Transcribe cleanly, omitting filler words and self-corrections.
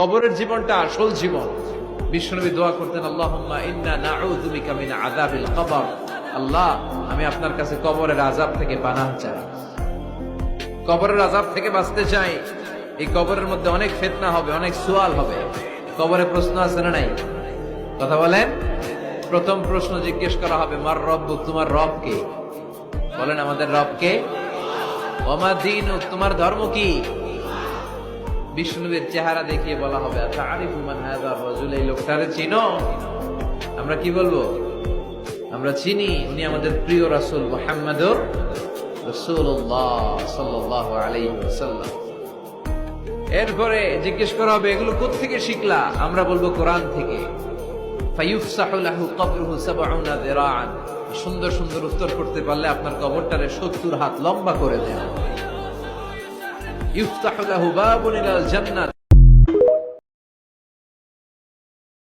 কবরের জীবনটা আসল জীবন। বিশ্বনবী দোয়া করতেন, আল্লাহুম্মা ইন্না নাউযু বিকা মিন আযাবিল কবর। আল্লাহ, আমি আপনার কাছে কবরের আযাব থেকে পানাহ চাই, কবরের আযাব থেকে বাঁচতে চাই। এই কবরের মধ্যে অনেক ফিতনা হবে, অনেক সুয়াল হবে। কবরে প্রশ্ন আছে না নাই? কথা বলেন। প্রথম প্রশ্ন জিজ্ঞেস করা হবে, মার রব্বুক, তোমার রব কে? বলেন, আমাদের রব কে? ওয়া মা দীনুক, তোমার ধর্ম কি? বিষ্ণুবীর চেহারা দেখিয়ে বলা হবে, আতারিফু মান হাযা রাজুল, এই লোকটারে চিনো? আমরা কি বলবো? আমরা চিনি, উনি আমাদের প্রিয় রাসূল মুহাম্মদুর রাসূলুল্লাহ সাল্লাল্লাহু আলাইহি ওয়াসাল্লাম। এরপরে জিজ্ঞেস করা হবে, এগুলো কোত্থেকে শিখলা? আমরা বলবো, কোরআন থেকে। ফায়ুফসাহু লাহু কবরুহু ৭০ যিরাআন। সুন্দর সুন্দর উত্তর করতে পারলে আপনার কবরটারে ৭০ হাত লম্বা করে দেন। ইফতাহু লাহু বাবুন ইলাল জান্নাত।